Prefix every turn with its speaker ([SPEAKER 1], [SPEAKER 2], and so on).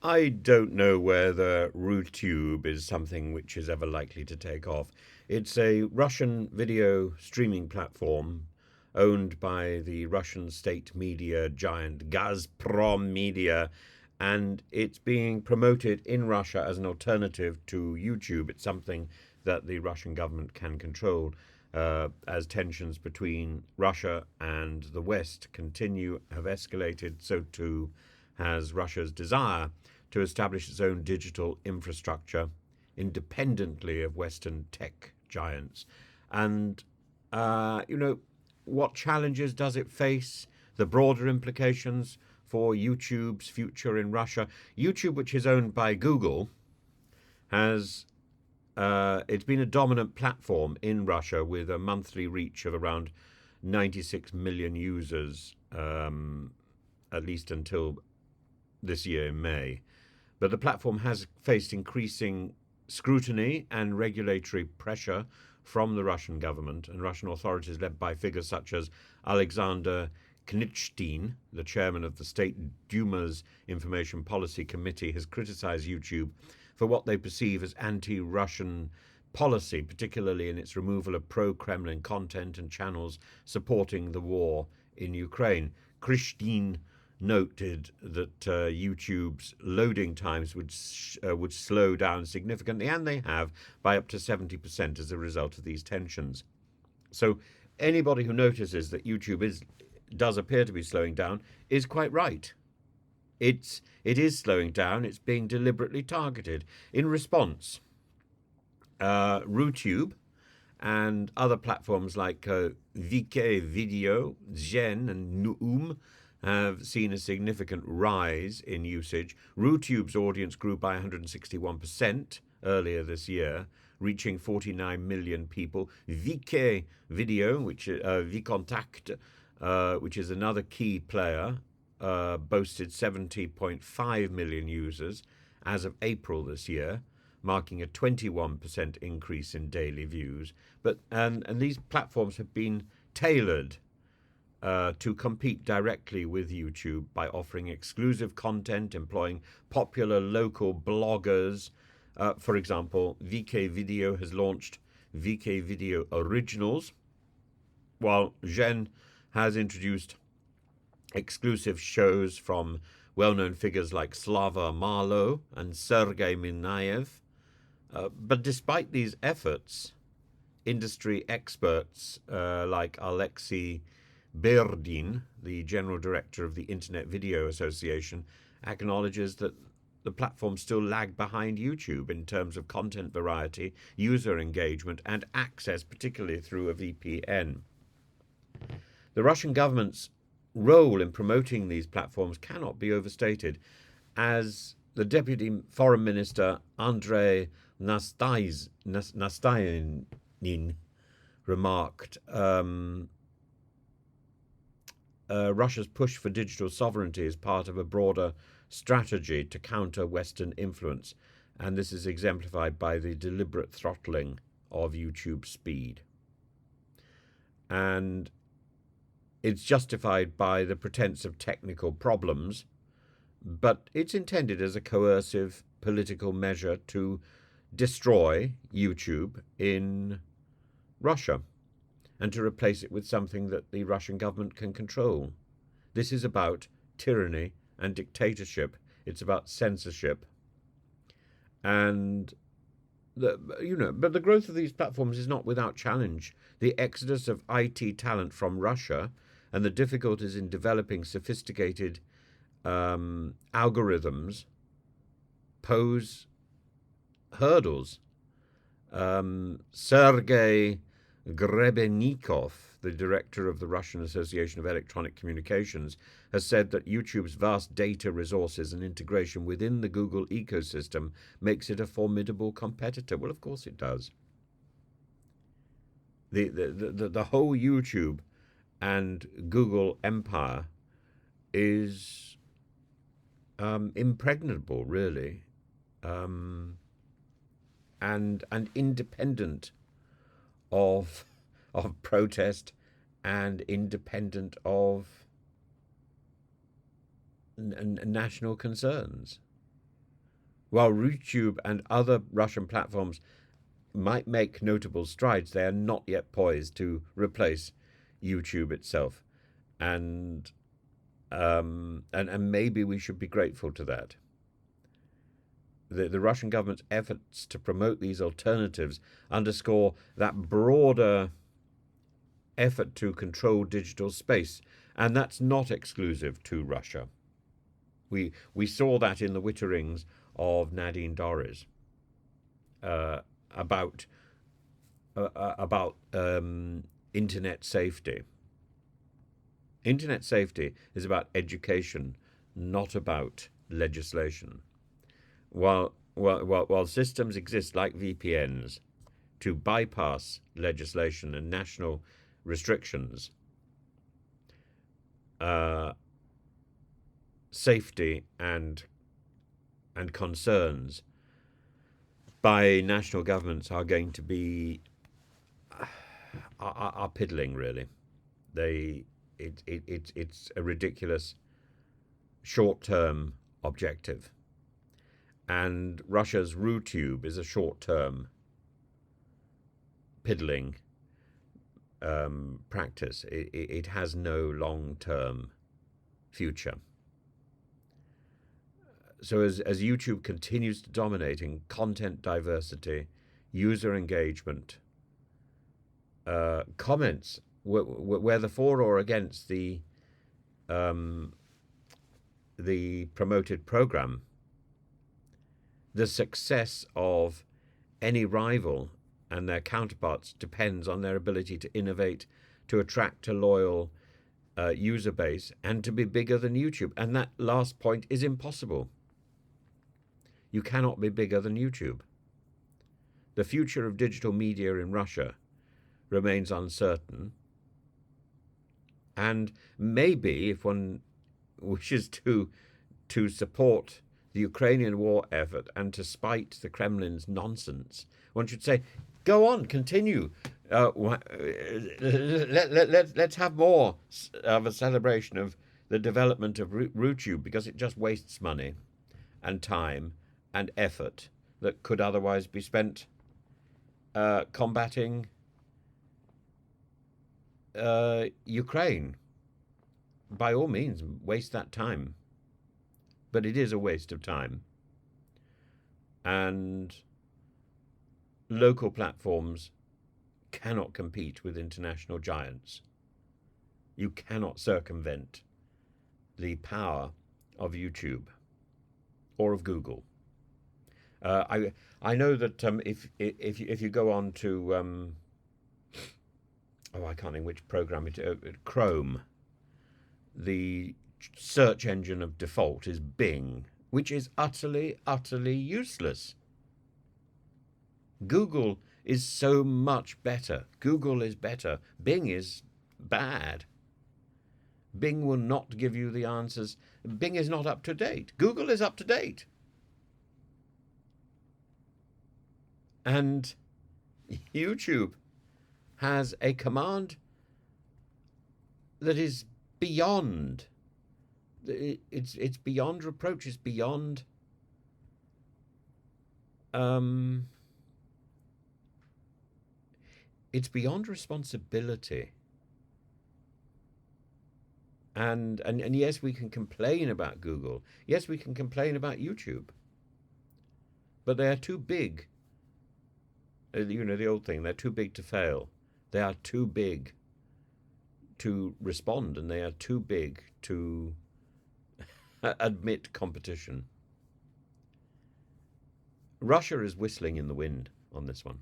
[SPEAKER 1] I don't know whether RooTube is something which is ever likely to take off. It's a Russian video streaming platform owned by the Russian state media giant Gazprom Media, and it's being promoted in Russia as an alternative to YouTube. It's something that the Russian government can control. As tensions between Russia and the West have escalated, so too has Russia's desire to establish its own digital infrastructure independently of Western tech giants. And, what challenges does it face? The broader implications for YouTube's future in Russia. YouTube, which is owned by Google, has it's been a dominant platform in Russia with a monthly reach of around 96 million users, at least until this year in May. But the platform has faced increasing scrutiny and regulatory pressure from the Russian government and Russian authorities led by figures such as Alexander Knitstein, the chairman of the State Duma's Information Policy Committee, has criticized YouTube for what they perceive as anti-Russian policy, particularly in its removal of pro-Kremlin content and channels supporting the war in Ukraine. Krishtin noted that YouTube's loading times would slow down significantly, and they have, by up to 70% as a result of these tensions. So anybody who notices that YouTube does appear to be slowing down is quite right. It is slowing down. It's being deliberately targeted. In response, RooTube and other platforms like VK Video, Zen, and Noom have seen a significant rise in usage. RooTube's audience grew by 161% earlier this year, reaching 49 million people. VK Video, Vkontact, which is another key player, boasted 70.5 million users as of April this year, marking a 21% increase in daily views. And these platforms have been tailored to compete directly with YouTube by offering exclusive content, employing popular local bloggers. For example, VK Video has launched VK Video Originals, while Zen has introduced exclusive shows from well-known figures like Slava Marlow and Sergei Minaev. But despite these efforts, industry experts like Alexei Berdin, the general director of the Internet Video Association, acknowledges that the platforms still lag behind YouTube in terms of content variety, user engagement, and access, particularly through a VPN. The Russian government's role in promoting these platforms cannot be overstated. As the Deputy Foreign Minister Andrei Nastyanin remarked, Russia's push for digital sovereignty is part of a broader strategy to counter Western influence, and this is exemplified by the deliberate throttling of YouTube's speed. And it's justified by the pretense of technical problems, but it's intended as a coercive political measure to destroy YouTube in Russia and to replace it with something that the Russian government can control. This is about tyranny and dictatorship. It's about censorship. And but the growth of these platforms is not without challenge. The exodus of IT talent from Russia and the difficulties in developing sophisticated algorithms pose hurdles. Sergei Grebenikov, the director of the Russian Association of Electronic Communications, has said that YouTube's vast data resources and integration within the Google ecosystem makes it a formidable competitor. Well, of course it does. The whole YouTube and Google empire is impregnable, really, and independent of protest and independent of national concerns. While YouTube and other Russian platforms might make notable strides, they are not yet poised to replace YouTube itself. And and maybe we should be grateful to that. The Russian government's efforts to promote these alternatives underscore that broader effort to control digital space, and that's not exclusive to Russia. We saw that in the witterings of Nadine Dorries uh, about internet safety. Internet safety is about education, not about legislation. While systems exist like VPNs to bypass legislation and national restrictions, uh, safety and concerns by national governments are going to be are piddling, really. It's a ridiculous short-term objective, and Russia's RuTube is a short-term piddling practice. It has no long-term future. So as YouTube continues to dominate in content diversity, user engagement, comments, whether for or against the promoted program, the success of any rival and their counterparts depends on their ability to innovate, to attract a loyal user base, and to be bigger than YouTube. And that last point is impossible. You cannot be bigger than YouTube. The future of digital media in Russia remains uncertain. And maybe if one wishes to support the Ukrainian war effort and to spite the Kremlin's nonsense, one should say, go on, continue. Let's have more of a celebration of the development of RuTube, because it just wastes money and time and effort that could otherwise be spent combating Ukraine. By all means, waste that time. But it is a waste of time. And local platforms cannot compete with international giants. You cannot circumvent the power of YouTube or of Google. I know that if you go on to I can't think which program Chrome, the search engine of default is Bing, which is utterly useless. Google is so much better. Google is better. Bing is bad. Bing will not give you the answers. Bing is not up to date. Google is up to date. And YouTube has a command that is beyond. It's beyond reproach. It's beyond it's beyond responsibility. And yes, we can complain about Google. Yes, we can complain about YouTube. But they are too big. The old thing, they're too big to fail. They are too big to respond, and they are too big to admit competition. Russia is whistling in the wind on this one.